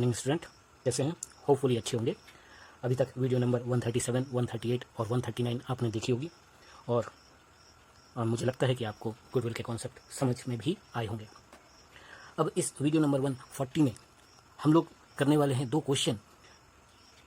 Morning student, कैसे हैं? Hopefully अच्छे होंगे। अभी तक वीडियो नंबर 137, 138 और 139 आपने देखी होगी और मुझे लगता है कि आपको गुडविल के कॉन्सेप्ट समझ में भी आए होंगे। अब इस वीडियो नंबर 140 में हम लोग करने वाले हैं 2 क्वेश्चन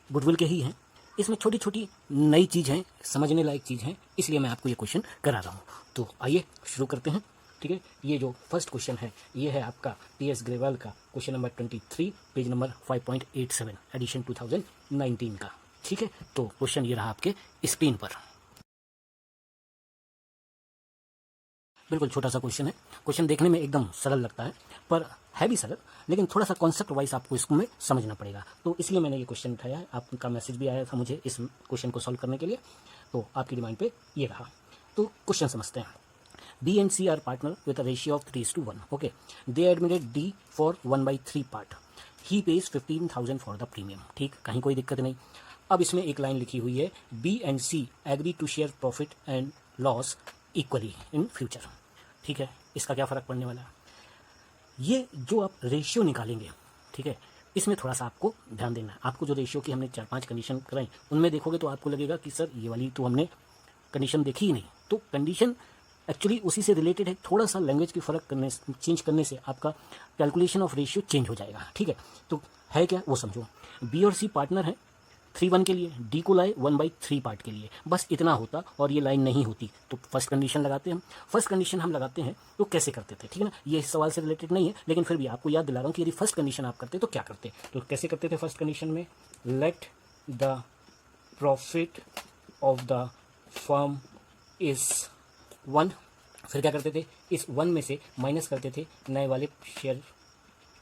गुडविल के ही हैं। इसमें छोटी छोटी नई चीज़ हैं, समझने लायक चीज़ हैं, इसलिए मैं आपको ये क्वेश्चन करा रहा हूँ। तो आइए शुरू करते हैं। ठीक है, ये जो फर्स्ट क्वेश्चन है ये है आपका टी.एस. ग्रेवाल का question number 23, page number 5.87, edition 2019 का। ठीक है, तो क्वेश्चन ये रहा आपके स्क्रीन पर। बिल्कुल छोटा सा क्वेश्चन है। क्वेश्चन देखने में एकदम सरल लगता है, पर है भी सरल, लेकिन थोड़ा सा कॉन्सेप्ट वाइज आपको इसमें समझना पड़ेगा। तो इसलिए मैंने ये क्वेश्चन उठाया है। आपका मैसेज भी आया था मुझे इस क्वेश्चन को सॉल्व करने के लिए, तो आपकी डिमांड पे ये रहा। तो क्वेश्चन समझते हैं। B and C are partner with a ratio of 3:1. Okay, they admitted D for 1/3 part. He pays 15,000 for the premium. ठीक, कहीं कोई दिक्कत नहीं। अब इसमें एक लाइन लिखी हुई है, B and C agree to share profit and loss equally in future. ठीक है, इसका क्या फ़र्क पड़ने वाला है? ये जो आप रेशियो निकालेंगे, ठीक है, इसमें थोड़ा सा आपको ध्यान देना है। आपको जो रेशियो की हमने 4-5 कंडीशन कराई, उनमें देखोगे तो आपको लगेगा कि सर ये वाली तो हमने कंडीशन देखी ही नहीं। तो कंडीशन एक्चुअली उसी से रिलेटेड है। थोड़ा सा लैंग्वेज की फ़र्क चेंज करने से आपका कैलकुलेशन ऑफ रेशियो चेंज हो जाएगा। ठीक है, तो है क्या वो समझो। बी और सी पार्टनर है 3:1 के लिए, डी को लाए 1/3 पार्ट के लिए। बस इतना होता और ये लाइन नहीं होती। तो फर्स्ट कंडीशन लगाते हैं हम। फर्स्ट कंडीशन हम लगाते हैं तो कैसे करते थे, ठीक है ना? ये इस सवाल से रिलेटेड नहीं है, लेकिन फिर भी आपको याद दिला रहा हूँ कि यदि फर्स्ट कंडीशन आप करते तो क्या करते। तो कैसे करते थे फर्स्ट कंडीशन में? Let the profit of the firm is 1। फिर क्या करते थे? इस 1 में से माइनस करते थे नए वाले शेयर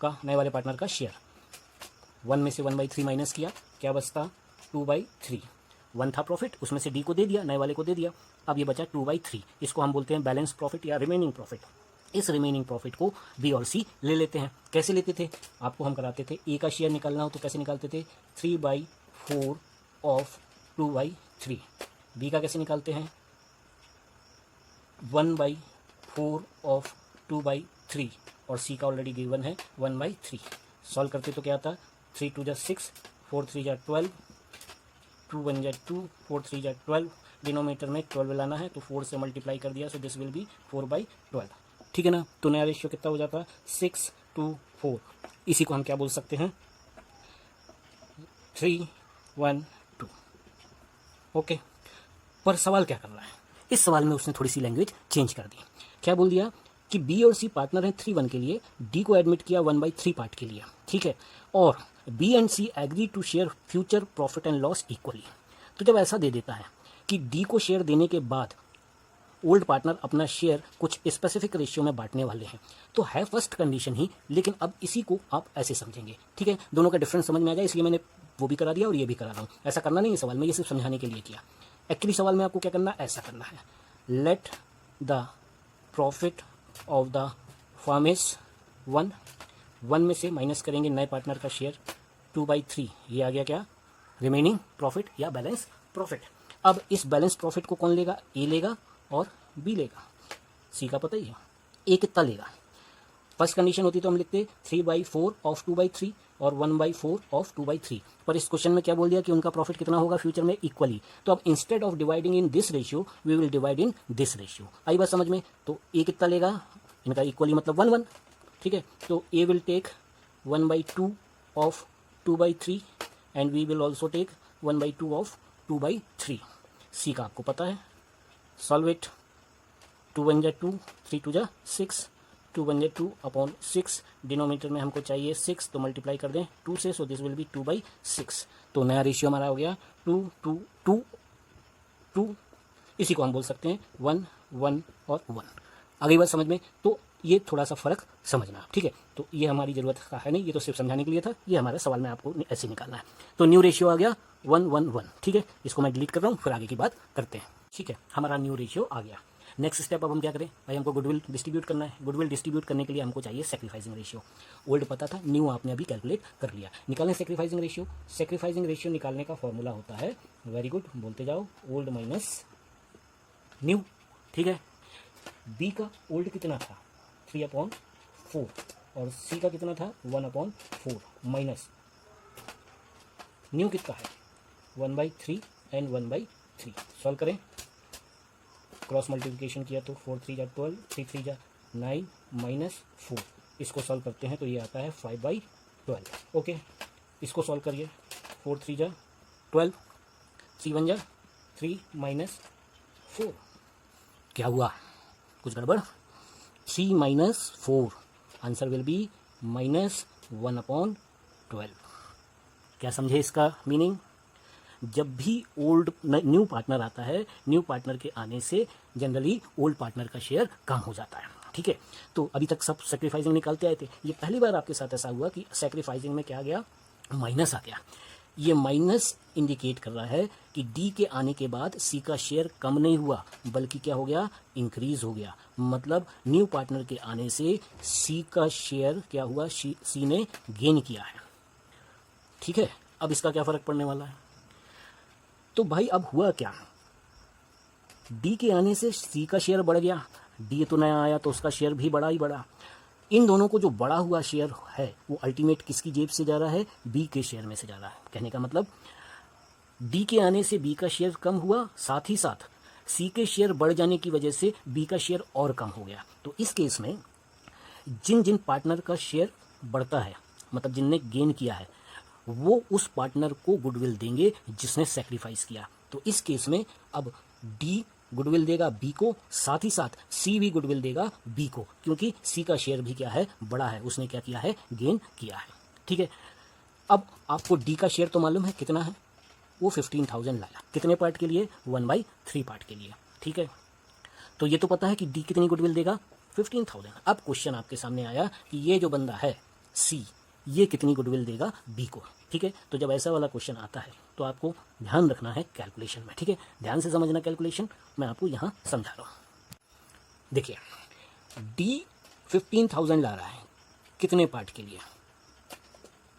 का, नए वाले पार्टनर का शेयर। 1 में से 1/3 माइनस किया, क्या बचता? 2/3। 1 था प्रॉफिट, उसमें से डी को दे दिया, नए वाले को दे दिया। अब ये बचा 2/3। इसको हम बोलते हैं बैलेंस प्रॉफिट या रिमेनिंग प्रॉफिट। इस रिमेनिंग प्रॉफिट को बी और सी ले लेते हैं। कैसे लेते थे? आपको हम कराते थे, ए का शेयर निकालना हो तो कैसे निकालते थे? 3/4 ऑफ 2/3। बी का कैसे निकालते हैं? 1/4 ऑफ 2/3 और सी का ऑलरेडी गिवन है 1/3। सॉल्व करते तो क्या आता? 3 2 6, 4 3 12, 2 1 2, 4 3 12। डिनोमिनेटर में 12 लाना है तो 4 से मल्टीप्लाई कर दिया, सो दिस विल बी 4/12। ठीक है ना? तो नया रेशियो कितना हो जाता? 6:4। इसी को हम क्या बोल सकते हैं? 3:1:2। ओके, पर सवाल क्या कर रहा है? इस सवाल में उसने थोड़ी सी लैंग्वेज चेंज कर दी। क्या बोल दिया कि बी और सी पार्टनर हैं 3:1 के लिए, डी को एडमिट किया 1/3 पार्ट के लिए। ठीक है, और B and C agree to share future profit and loss equally. तो जब ऐसा दे देता है कि डी को शेयर देने के बाद ओल्ड पार्टनर अपना शेयर कुछ स्पेसिफिक रेशियो में बांटने वाले हैं, तो है फर्स्ट कंडीशन ही, लेकिन अब इसी को आप ऐसे समझेंगे। ठीक है, दोनों का डिफरेंस समझ में आ जाए, इसलिए मैंने वो भी करा दिया और ये भी करा रहा हूँ। ऐसा करना नहीं है सवाल में, ये सिर्फ समझाने के लिए किया। एक्चुअली सवाल में आपको क्या करना है? ऐसा करना है, let the profit of the firm is 1। 1 में से माइनस करेंगे नए पार्टनर का शेयर 2/3। ये आ गया क्या? रिमेनिंग प्रॉफिट या बैलेंस प्रॉफिट। अब इस बैलेंस प्रॉफिट को कौन लेगा? ए लेगा और बी लेगा। सी का पता ही है, ए कितना लेगा? फर्स्ट कंडीशन होती तो हम लिखते 3/4 ऑफ 2/3 और 1/4 ऑफ 2/3। पर इस क्वेश्चन में क्या बोल दिया कि उनका प्रॉफिट कितना होगा फ्यूचर में? इक्वली। तो अब instead of dividing in this ratio we will divide in this ratio. आई बात समझ में? तो ए कितना लेगा? इनका इक्वली मतलब 1 1। ठीक है, तो a will take 1/2 of 2/3 and we will also take 1/2 of 2/3। C का आपको पता है, सॉल्व इट। 2 1 2, 3 2 6, 2 1 2 अपॉन 6। डिनोमिनेटर में हमको चाहिए 6, तो मल्टीप्लाई कर दें 2 से, सो दिस विल बी 2/6। तो नया रेशियो हमारा हो गया 2 2 2 2। इसी को हम बोल सकते हैं 1 1 और 1। आ गई बात समझ में? तो ये थोड़ा सा फ़र्क समझना। ठीक है, तो ये हमारी ज़रूरत का है नहीं, ये तो सिर्फ समझाने के लिए था। ये हमारे सवाल में आपको ऐसे निकालना है। तो न्यू रेशियो आ गया 1 1 1। ठीक है, इसको मैं डिलीट कर रहा हूँ, फिर आगे की बात करते हैं। ठीक है, हमारा न्यू रेशियो आ गया। नेक्स्ट स्टेप अब हम क्या करें भाई? हमको गुडविल डिस्ट्रीब्यूट करना है। गुडविल डिस्ट्रीब्यूट करने के लिए हमको चाहिए सेक्रीफाइसिंग रेशियो। ओल्ड पता था, न्यू आपने अभी कैलकुलेट कर लिया। निकालें सेक्रीफाइसिंग रेशियो। सेक्रीफाइसिंग रेशियो निकालने का फॉर्मूला होता है, वेरी गुड, बोलते जाओ, ओल्ड माइनस न्यू। ठीक है, बी का ओल्ड कितना था? 3/4 और सी का कितना था? 1/4 माइनस न्यू कितना है 1/3 एंड 1/3। सॉल्व करें, क्रॉस मल्टीप्लिकेशन किया तो 4 3 जा 12, 3 3 जा 9 -4। इसको सॉल्व करते हैं तो ये आता है 5/12। ओके, इसको सॉल्व करिए, 4 3 जा 12, 3 1 जा 3 -4। क्या हुआ, कुछ गड़बड़? 3 - 4, आंसर विल बी -1/12। क्या समझे इसका मीनिंग? जब भी न्यू पार्टनर आता है, न्यू पार्टनर के आने से जनरली ओल्ड पार्टनर का शेयर कम हो जाता है। ठीक है, तो अभी तक सब सेक्रीफाइसिंग निकालते आए थे, ये पहली बार आपके साथ ऐसा हुआ कि सेक्रीफाइसिंग में क्या आ गया, माइनस आ गया। ये माइनस इंडिकेट कर रहा है कि डी के आने के बाद सी का शेयर कम नहीं हुआ, बल्कि क्या हो गया, इंक्रीज हो गया। मतलब न्यू पार्टनर के आने से सी का शेयर क्या हुआ, सी ने गेन किया है। ठीक है, अब इसका क्या फर्क पड़ने वाला है? तो भाई अब हुआ क्या, डी के आने से सी का शेयर बढ़ गया, डी तो नया आया तो उसका शेयर भी बढ़ा ही बढ़ा। इन दोनों को जो बढ़ा हुआ शेयर है वो अल्टीमेट किसकी जेब से जा रहा है, बी के शेयर में से जा रहा है। कहने का मतलब डी के आने से बी का शेयर कम हुआ, साथ ही साथ सी के शेयर बढ़ जाने की वजह से बी का शेयर और कम हो गया। तो इस केस में जिन जिन पार्टनर का शेयर बढ़ता है, मतलब जिनने गेन किया है, वो उस पार्टनर को गुडविल देंगे जिसने सेक्रीफाइस किया। तो इस केस में अब डी गुडविल देगा बी को, साथ ही साथ सी भी गुडविल देगा बी को, क्योंकि सी का शेयर भी क्या है, बड़ा है, उसने क्या किया है, गेन किया है। ठीक है, अब आपको डी का शेयर तो मालूम है कितना है, वो 15,000 लाया, कितने पार्ट के लिए, 1/3 पार्ट के लिए। ठीक है, तो ये तो पता है कि डी कितनी गुडविल देगा, 15,000। अब क्वेश्चन आपके सामने आया कि ये जो बंदा है सी, ये कितनी गुडविल देगा बी को। ठीक है, तो जब ऐसा वाला क्वेश्चन आता है तो आपको ध्यान रखना है कैलकुलेशन में। ठीक है, ध्यान से समझना कैलकुलेशन, मैं आपको यहाँ समझा रहा हूँ। देखिए, डी 15,000 ला रहा है, कितने पार्ट के लिए,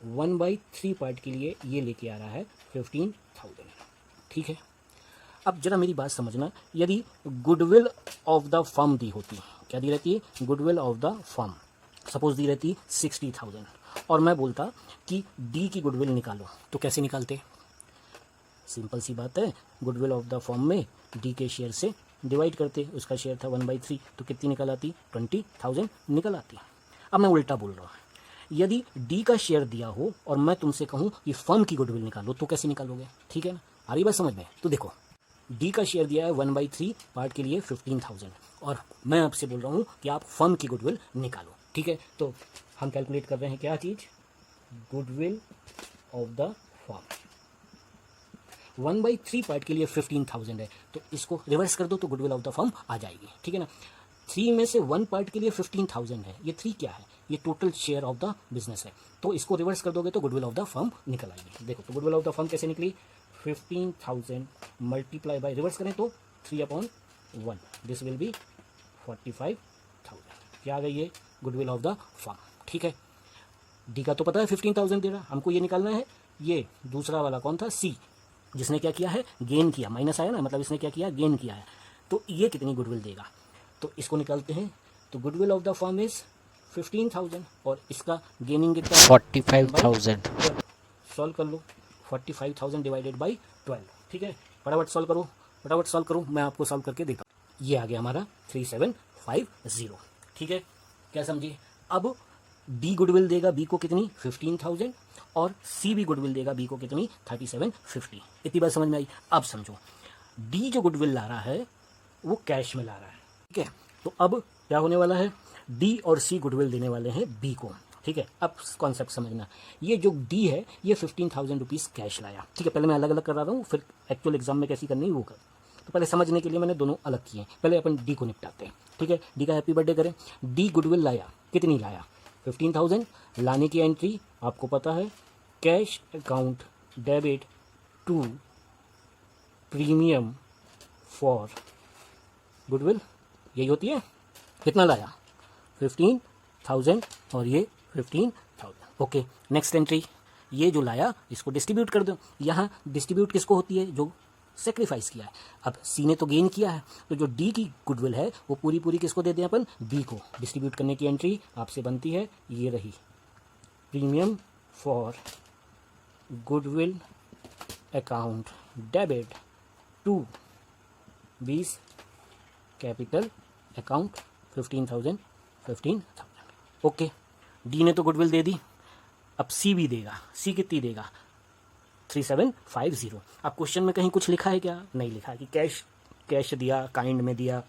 1/3 पार्ट के लिए ये लेके आ रहा है 15,000। ठीक है, अब जरा मेरी बात समझना, यदि गुडविल ऑफ द फर्म दी होती, क्या दी रहती है, goodwill of the firm suppose दी रहती 60,000, और मैं बोलता कि डी की गुडविल निकालो, तो कैसे निकालते? सिंपल सी बात है, गुडविल ऑफ द फर्म में डी के शेयर से डिवाइड करते, उसका शेयर था 1/3, तो कितनी निकल आती, 20,000 निकल आती। अब मैं उल्टा बोल रहा हूँ, यदि डी का शेयर दिया हो और मैं तुमसे कहूँ कि फर्म की गुडविल निकालो, तो कैसे निकालोगे? ठीक है ना, आ रही बात समझ में? तो देखो, डी का शेयर दिया है 1/3 पार्ट के लिए 15,000, और मैं आपसे बोल रहा हूँ कि आप फर्म की गुडविल निकालो। ठीक है, तो हम कैलकुलेट कर रहे हैं क्या चीज़, goodwill of the firm. 1/3 part के लिए 15,000 है, तो इसको रिवर्स कर दो तो गुडविल ऑफ द फर्म आ जाएगी। ठीक है ना, 3 में से 1 पार्ट के लिए 15,000 है, ये 3 क्या है, ये total share of the business है, तो इसको रिवर्स कर दोगे तो गुडविल ऑफ द फर्म निकल आएगी। देखो, तो गुडविल ऑफ द फर्म कैसे निकली, 15,000 मल्टीप्लाई बाय, रिवर्स करें तो 3/1, दिस विल बी 45,000। क्या आ गई है, गुडविल ऑफ द फर्म। ठीक है, डी का तो पता है 15,000 दे रहा, हमको ये निकालना है, ये दूसरा वाला कौन था, सी, जिसने क्या किया है, गेन किया, माइनस आया ना, मतलब इसने क्या किया, गेन किया है, तो ये कितनी गुडविल देगा, तो इसको निकालते हैं। तो goodwill of the firm is 15,000 और इसका गेनिंग कितना, 45,000। सॉल्व कर लो, 45,000 डिवाइडेड बाई 12। ठीक है, फटाफट सॉल्व करो, फटाफट सॉल्व करो, मैं आपको सॉल्व करके देता हूँ। ये आ गया हमारा 3750। ठीक है, क्या समझिए? अब डी गुडविल देगा बी को कितनी, 15,000, और सी भी गुडविल देगा बी को कितनी, 3750। इतनी बात समझ में आई? अब समझो, डी जो गुडविल ला रहा है वो कैश में ला रहा है। ठीक है, तो अब क्या होने वाला है, डी और सी गुडविल देने वाले हैं बी को। ठीक है, अब कॉन्सेप्ट समझना, ये जो डी है ये 15,000 रुपीज़ कैश लाया। ठीक है, पहले मैं अलग अलग कर रहा हूँ, फिर एक्चुअल एग्जाम में कैसी करनी है वो कर, तो पहले समझने के लिए मैंने दोनों अलग किए। पहले अपन डी को निपटाते हैं। ठीक है, डी का हैप्पी बर्थडे करें। डी गुडविल लाया, कितनी लाया, 15,000। लाने की एंट्री आपको पता है, cash account debit to premium for goodwill, यही होती है। कितना लाया, 15,000 और ये 15,000। ओके, नेक्स्ट एंट्री, ये जो लाया इसको डिस्ट्रीब्यूट कर दो। यहाँ डिस्ट्रीब्यूट किसको होती है, जो सेक्रीफाइस किया है। अब सी ने तो गेन किया है, तो जो डी की गुडविल है वो पूरी पूरी किसको दे दें अपन, बी को। डिस्ट्रीब्यूट करने की एंट्री आपसे बनती है, ये रही, premium for goodwill account debit to B's capital account 15,000। Okay, D ने तो गुडविल दे दी, अब सी भी देगा। सी कितनी देगा? 3750। अब क्वेश्चन में कहीं कुछ लिखा है क्या? नहीं लिखा है कि कैश दिया, काइंड में दिया,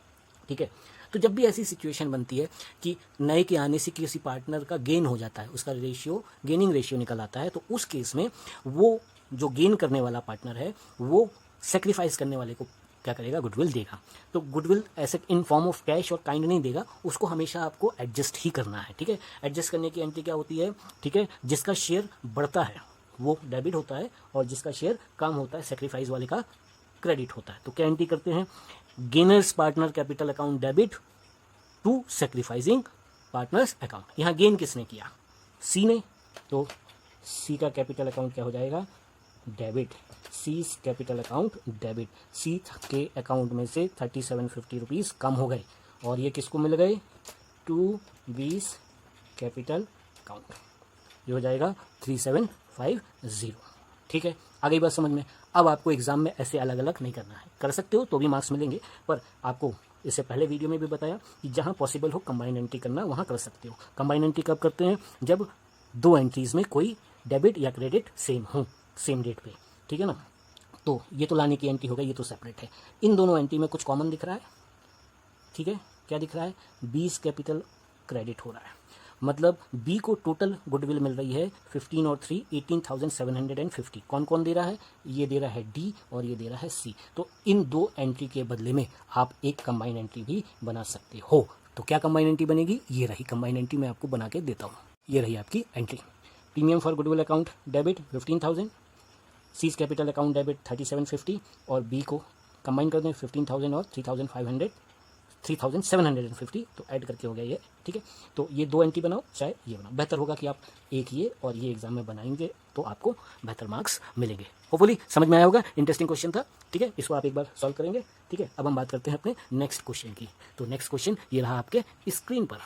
ठीक है। तो जब भी ऐसी सिचुएशन बनती है कि नए के आने से किसी पार्टनर का गेन हो जाता है, उसका रेशियो गेनिंग रेशियो निकल आता है, तो उस केस में वो जो गेन करने वाला पार्टनर है वो सेक्रीफाइस करने वाले को क्या करेगा? गुडविल देगा। तो गुडविल ऐसे इन फॉर्म ऑफ कैश और काइंड नहीं देगा, उसको हमेशा आपको एडजस्ट ही करना है, ठीक है। एडजस्ट करने की एंट्री क्या होती है? ठीक है, जिसका शेयर बढ़ता है वो डेबिट होता है और जिसका शेयर कम होता है सेक्रीफाइस वाले का क्रेडिट होता है। तो क्या एंट्री करते हैं? Gainers partner capital account debit to sacrificing partners account. यहाँ गेन किसने किया? सी ने, तो सी का कैपिटल अकाउंट क्या हो जाएगा? डेबिट। सी कैपिटल अकाउंट डेबिट। सी के अकाउंट में से 3750 रुपीज़ कम हो गए और ये किसको मिल गए? To B's capital account. ये हो जाएगा 3750। ठीक है, आ गई बात समझ में। अब आपको एग्जाम में ऐसे अलग अलग नहीं करना है, कर सकते हो तो भी मार्क्स मिलेंगे, पर आपको इससे पहले वीडियो में भी बताया कि जहाँ पॉसिबल हो कंबाइन एंट्री करना वहाँ कर सकते हो। कंबाइन एंट्री कब करते हैं? जब दो एंट्रीज में कोई डेबिट या क्रेडिट सेम हो, सेम डेट पे, ठीक है ना। तो ये तो लाने की एंट्री हो गई, ये तो सेपरेट है। इन दोनों एंट्री में कुछ कॉमन दिख रहा है, ठीक है। क्या दिख रहा है? 20 कैपिटल क्रेडिट हो रहा है, मतलब बी को टोटल गुडविल मिल रही है 15 और 3 18,750। कौन कौन दे रहा है? ये दे रहा है डी और ये दे रहा है सी। तो इन दो एंट्री के बदले में आप एक कंबाइन एंट्री भी बना सकते हो। तो क्या कंबाइन एंट्री बनेगी? ये रही कंबाइन एंट्री, मैं आपको बना के देता हूँ। ये रही आपकी entry. Premium for goodwill account debit 15,000, seize capital account debit 3750 और बी को कंबाइन कर दें 15,000 और 3,750, तो ऐड करके हो गया ये, ठीक है। तो ये दो एंट्री बनाओ, चाहे ये बनाओ, बेहतर होगा कि आप एक ये और ये एग्जाम में बनाएंगे तो आपको बेहतर मार्क्स मिलेंगे। होपफुली समझ में आया होगा, इंटरेस्टिंग क्वेश्चन था, ठीक है। इसको आप एक बार सॉल्व करेंगे, ठीक है। अब हम बात करते हैं अपने नेक्स्ट क्वेश्चन की। तो नेक्स्ट क्वेश्चन ये रहा आपके स्क्रीन पर।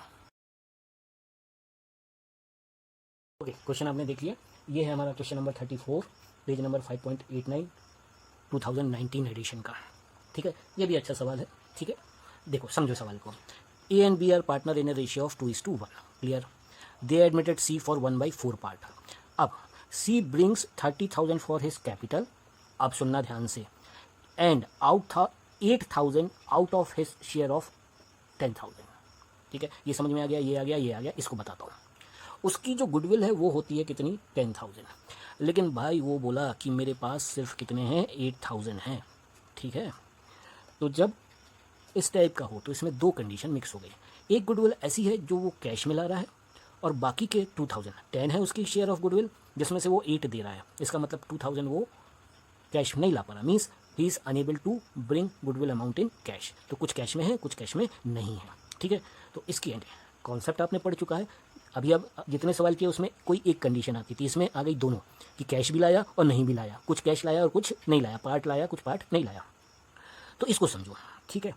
ओके, क्वेश्चन आपने देख लिया। ये है हमारा question number 34, page number 5.89, 2019 edition का, ठीक है। ये भी अच्छा सवाल है, ठीक है। देखो समझो सवाल को। A and B are partner in a ratio of 2:1, क्लियर। They admitted C for 1/4 part. अब C brings 30,000 for his capital, अब सुनना ध्यान से, and 8,000 out of his share of 10,000, ठीक है। ये समझ में आ गया, ये आ गया, ये आ गया। इसको बताता हूँ। उसकी जो गुडविल है वो होती है कितनी? 10,000। लेकिन भाई वो बोला कि मेरे पास सिर्फ कितने हैं? 8,000 हैं, ठीक है। तो जब इस टाइप का हो तो इसमें दो कंडीशन मिक्स हो गई। एक गुडविल ऐसी है जो वो कैश में ला रहा है और बाकी के 2,000 10 है उसकी शेयर ऑफ गुडविल, जिसमें से वो 8 दे रहा है। इसका मतलब 2,000 वो कैश नहीं ला पा रहा, means he is unable to bring goodwill amount in cash. तो कुछ कैश में है, कुछ कैश में नहीं है, ठीक है। तो इसकी एंट्री, कॉन्सेप्ट आपने पढ़ चुका है अभी। अब जितने सवाल किए उसमें कोई एक कंडीशन आती थी, इसमें आ गई दोनों, कि कैश भी लाया और नहीं भी लाया, कुछ कैश लाया और कुछ नहीं लाया, पार्ट लाया कुछ पार्ट नहीं लाया। तो इसको समझो, ठीक है।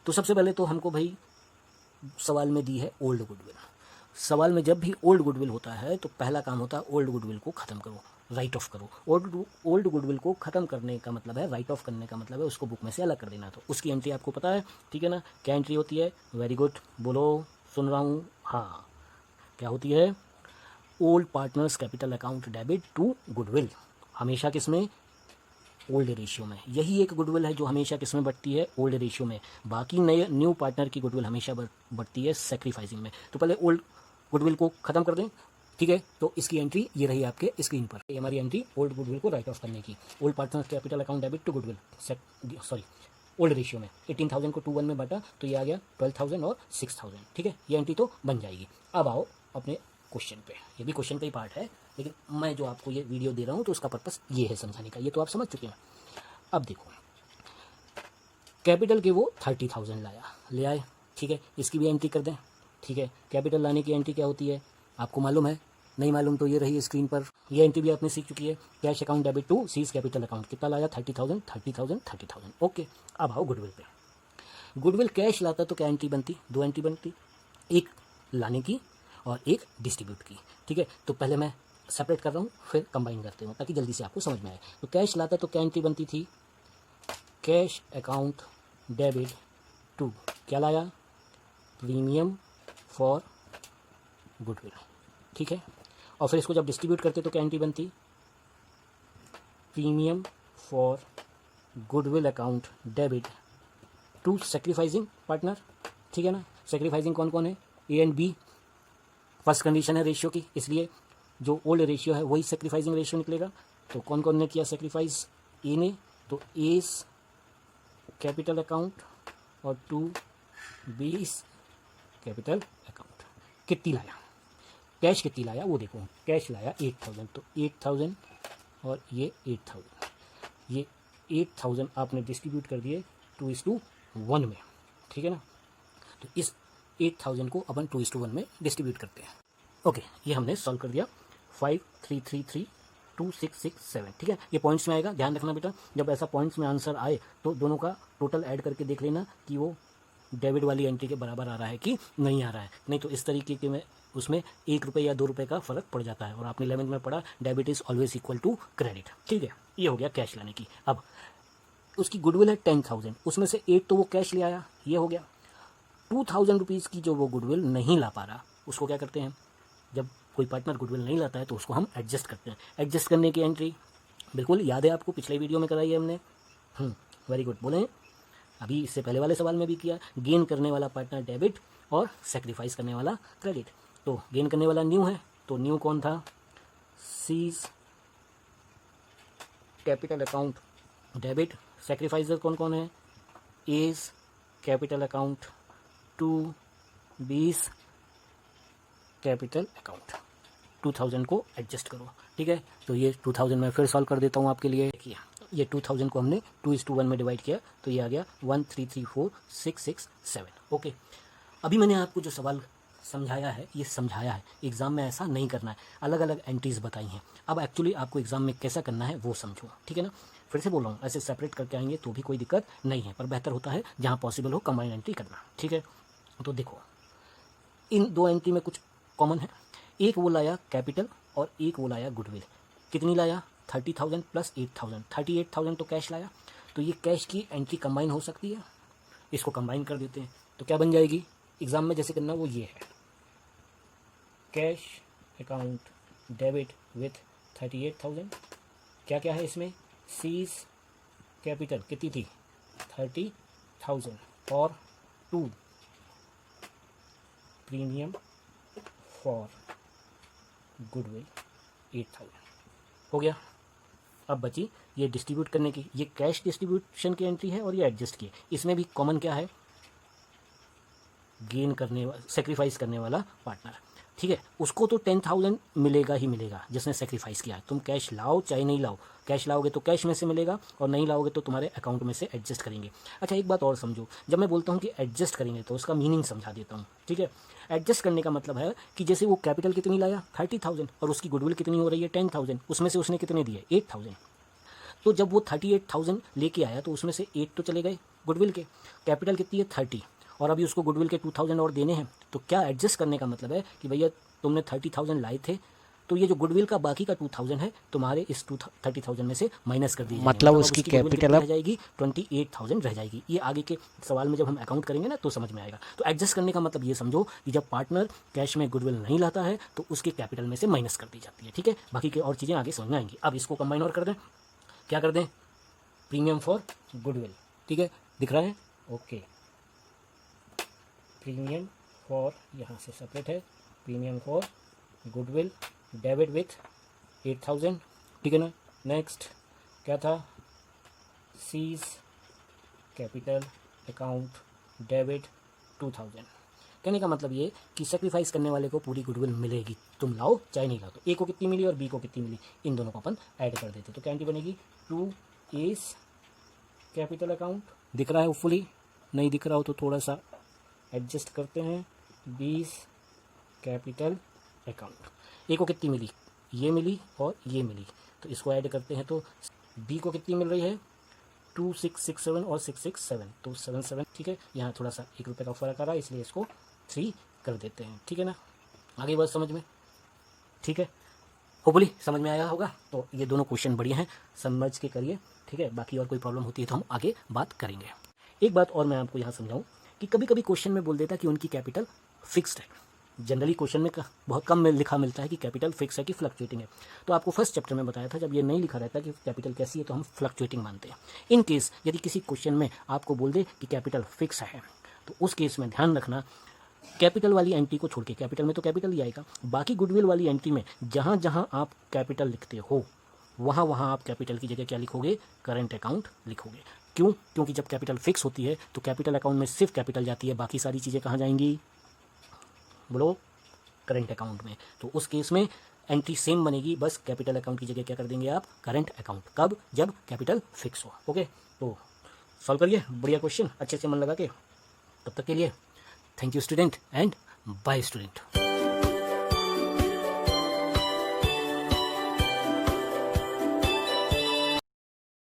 तो सबसे पहले तो हमको भाई सवाल में दी है ओल्ड गुडविल। सवाल में जब भी ओल्ड गुडविल होता है तो पहला काम होता है ओल्ड गुडविल को ख़त्म करो, राइट ऑफ करो। ओल्ड गुडविल को ख़त्म करने का मतलब है, राइट ऑफ करने का मतलब है उसको बुक में से अलग कर देना। तो उसकी एंट्री आपको पता है, ठीक है ना। क्या एंट्री होती है? वेरी गुड, बोलो, सुन रहा हूँ, हाँ। क्या होती है? Old partners capital account debit to goodwill, हमेशा किसमें? ओल्ड रेशियो में। यही एक गुडविल है जो हमेशा किस में बढ़ती है? ओल्ड रेशियो में। बाकी नए न्यू पार्टनर की गुडविल हमेशा बढ़ती है सेक्रीफाइसिंग में। तो पहले ओल्ड गुडविल को ख़त्म कर दें, ठीक है। तो इसकी एंट्री ये रही आपके स्क्रीन पर, ये हमारी एंट्री ओल्ड गुडविल को राइट ऑफ करने की। Old partner capital account debit to goodwill, old ratio में 18,000 को 2:1 में बांटा तो ये आ गया 12,000 और 6,000, ठीक है। ये एंट्री तो बन जाएगी। अब आओ अपने क्वेश्चन पे, ये भी क्वेश्चन का ही पार्ट है, लेकिन मैं जो आपको ये वीडियो दे रहा हूँ तो उसका पर्पस ये है समझाने का। ये तो आप समझ चुके हैं। अब देखो, कैपिटल के वो 30,000 ले आए, ठीक है। इसकी भी एंट्री कर दें, ठीक है। कैपिटल लाने की एंट्री क्या होती है आपको मालूम है? नहीं मालूम तो ये रही स्क्रीन पर, ये एंट्री भी आपने सीख चुकी है। Cash account debit to C's capital account, कितना लाया? 30,000 30,000 30,000, ओके। अब आओ गुडविल पे। गुडविल कैश लाता तो क्या एंट्री बनती? दो एंट्री बनती, एक लाने की और एक डिस्ट्रीब्यूट की, ठीक है। तो पहले मैं सेपरेट कर रहा हूँ, फिर कंबाइन करते हूँ ताकि जल्दी से आपको समझ में आए। तो कैश लाता तो क्या एंट्री बनती थी, कैश अकाउंट डेबिट टू, क्या लाया, प्रीमियम फॉर गुडविल, ठीक है। और फिर इसको जब डिस्ट्रीब्यूट करते तो क्या एंट्री बनती, premium for goodwill account debit to sacrificing partner, ठीक है ना। सेक्रीफाइसिंग कौन कौन है, A and B, first condition है रेशियो की, इसलिए जो ओल्ड रेशियो है वही सेक्रीफाइसिंग रेशियो निकलेगा। तो कौन कौन ने किया सेक्रीफाइस, ए ने, तो एस कैपिटल अकाउंट और टू बीस कैपिटल अकाउंट। कितनी लाया, कैश कितनी लाया वो देखो, कैश लाया 8000, तो 8000 और ये 8000, ये 8000 आपने डिस्ट्रीब्यूट कर दिए 2:1 में, ठीक है ना। तो इस 8000 को अपन 2:1 में डिस्ट्रीब्यूट करते हैं। ओके, ये हमने सॉल्व कर दिया, 53332667, ठीक है। ये पॉइंट्स में आएगा, ध्यान रखना बेटा, जब ऐसा पॉइंट्स में आंसर आए तो दोनों का टोटल ऐड करके देख लेना कि वो डेबिट वाली एंट्री के बराबर आ रहा है कि नहीं आ रहा है, नहीं तो इस तरीके के में उसमें 1 रुपये या 2 रुपये का फ़र्क पड़ जाता है। और आपने 11th में पढ़ा debit is always equal to credit, ठीक है। ये हो गया कैश लाने की। अब उसकी गुडविल है 10,000, उसमें से 8 तो वो कैश ले आया, ये हो गया। 2000 रुपीज़ की जो वो गुडविल नहीं ला पा रहा, उसको क्या करते हैं, जब कोई पार्टनर गुडविल नहीं लाता है तो उसको हम एडजस्ट करते हैं। एडजस्ट करने की एंट्री बिल्कुल याद है आपको, पिछले वीडियो में कराई है हमने, वेरी गुड, बोले अभी इससे पहले वाले सवाल में भी किया। गेन करने वाला पार्टनर डेबिट और सेक्रीफाइस करने वाला क्रेडिट। तो गेन करने वाला न्यू है, तो न्यू कौन था, C's capital account debit. Sacrificer कौन कौन है, A's capital account to B's capital account. 2000 को एडजस्ट करो, ठीक है। तो ये 2000 में फिर सॉल्व कर देता हूँ आपके लिए। देखिए ये 2000 को हमने 2:1 में डिवाइड किया तो ये आ गया 1334667। ओके, अभी मैंने आपको जो सवाल समझाया है ये समझाया है, एग्ज़ाम में ऐसा नहीं करना है, अलग अलग एंट्रीज बताई हैं। अब एक्चुअली आपको एग्ज़ाम में कैसा करना है वो समझो, ठीक है ना। फिर से बोल रहा हूँ, ऐसे सेपरेट करके आएंगे तो भी कोई दिक्कत नहीं है, पर बेहतर होता है जहाँ पॉसिबल हो कंबाइन एंट्री करना, ठीक है। तो देखो इन दो एंट्री में कुछ कॉमन है, एक वो लाया कैपिटल और एक वो लाया गुडविल। कितनी लाया, 30,000 प्लस 8,000, 38,000 तो कैश लाया। तो ये कैश की एंट्री कंबाइन हो सकती है, इसको कंबाइन कर देते हैं तो क्या बन जाएगी, एग्जाम में जैसे करना वो ये है, कैश अकाउंट डेबिट विथ 38,000। क्या क्या है इसमें, सीज कैपिटल कितनी थी 30,000 और टू प्रीमियम फॉर गुडविल 8,000 हो गया। अब बची ये डिस्ट्रीब्यूट करने की, ये कैश डिस्ट्रीब्यूशन की एंट्री है और ये एडजस्ट की है। इसमें भी कॉमन क्या है, गेन करने वाला सेक्रीफाइस करने वाला पार्टनर, ठीक है। उसको तो 10,000 मिलेगा ही मिलेगा जिसने सेक्रीफाइस किया है। तुम कैश लाओ चाहे नहीं लाओ, कैश लाओगे तो कैश में से मिलेगा और नहीं लाओगे तो तुम्हारे अकाउंट में से एडजस्ट करेंगे। अच्छा एक बात और समझो, जब मैं बोलता हूँ कि एडजस्ट करेंगे तो उसका मीनिंग समझा देता हूँ, ठीक है। एडजस्ट करने का मतलब है कि जैसे वो कैपिटल कितनी लाया 30,000 और उसकी गुडविल कितनी हो रही है 10,000, उसमें से उसने कितने दिए 8,000। तो जब वो 38,000 लेके आया तो उसमें से 8 तो चले गए गुडविल के, कैपिटल कितनी है 30 और अभी उसको गुडविल के 2,000 और देने हैं। तो क्या एडजस्ट करने का मतलब है कि भैया तुमने 30,000 लाए थे तो ये जो गुडविल का बाकी का 2,000 है तुम्हारे इस 30,000 में से माइनस कर दीजिए, मतलब उसकी कैपिटल रह जाएगी 28,000 रह जाएगी। ये आगे के सवाल में जब हम अकाउंट करेंगे ना तो समझ में आएगा। तो एडजस्ट करने का मतलब ये समझो कि जब पार्टनर कैश में गुडविल नहीं लाता है तो उसके कैपिटल में से माइनस कर दी जाती है, ठीक है। बाकी की और चीज़ें आगे समझ में आएंगी। अब इसको कंबाइन और कर दें, क्या कर दें, प्रीमियम फॉर गुडविल, ठीक है, दिख रहा है, ओके। प्रीमियम फॉर, यहाँ से सेपरेट है, premium for goodwill debit with 8,000, ठीक है ना। नेक्स्ट क्या था, सीज कैपिटल अकाउंट डेबिट 2,000। कहने का मतलब ये कि सेक्रीफाइस करने वाले को पूरी गुडविल मिलेगी, तुम लाओ चाहे नहीं लाओ। तो ए को कितनी मिली और बी को कितनी मिली, इन दोनों को अपन ऐड कर देते तो क्या एंट्री बनेगी, 2 एस कैपिटल अकाउंट, दिख रहा है होपफुली, नहीं दिख रहा हो तो थोड़ा सा एडजस्ट करते हैं, 20 कैपिटल अकाउंट। ए को कितनी मिली, ये मिली और ये मिली, तो इसको ऐड करते हैं तो बी को कितनी मिल रही है 2667 और 667, तो 77, ठीक है। यहाँ थोड़ा सा 1 रुपये का फ़र्क आ रहा है इसलिए इसको 3 कर देते हैं, ठीक है ना। आगे बात समझ में, ठीक है। होपफुली समझ में आया होगा। तो ये दोनों क्वेश्चन बढ़िया हैं, समझ के करिए, ठीक है। बाकी और कोई प्रॉब्लम होती है तो हम आगे बात करेंगे। एक बात और मैं आपको यहाँ समझाऊँ कि कभी कभी क्वेश्चन में बोल देता कि उनकी कैपिटल फिक्स्ड है। जनरली क्वेश्चन में बहुत कम में लिखा मिलता है कि कैपिटल फिक्स है कि फ्लक्चुएटिंग है। तो आपको फर्स्ट चैप्टर में बताया था, जब ये नहीं लिखा रहता कि कैपिटल कैसी है तो हम फ्लक्चुएटिंग मानते हैं। इन केस यदि किसी क्वेश्चन में आपको बोल दे कि कैपिटल फिक्स है, तो उस केस में ध्यान रखना, कैपिटल वाली एंट्री को छोड़ के, कैपिटल में तो कैपिटल ही आएगा, बाकी गुडविल वाली एंट्री में जहाँ जहाँ आप कैपिटल लिखते हो वहाँ वहाँ आप कैपिटल की जगह क्या लिखोगे, करंट अकाउंट लिखोगे। क्यों? क्योंकि जब कैपिटल फिक्स होती है तो कैपिटल अकाउंट में सिर्फ कैपिटल जाती है, बाकी सारी चीज़ें कहाँ जाएंगी, बोलो, करंट अकाउंट में। तो उस केस में एंट्री सेम बनेगी, बस कैपिटल अकाउंट की जगह क्या कर देंगे आप, करंट अकाउंट। कब? जब कैपिटल फिक्स हो। ओके, तो सॉल्व करिए, बढ़िया क्वेश्चन, अच्छे से मन लगा के। तब तक के लिए thank you student and bye student.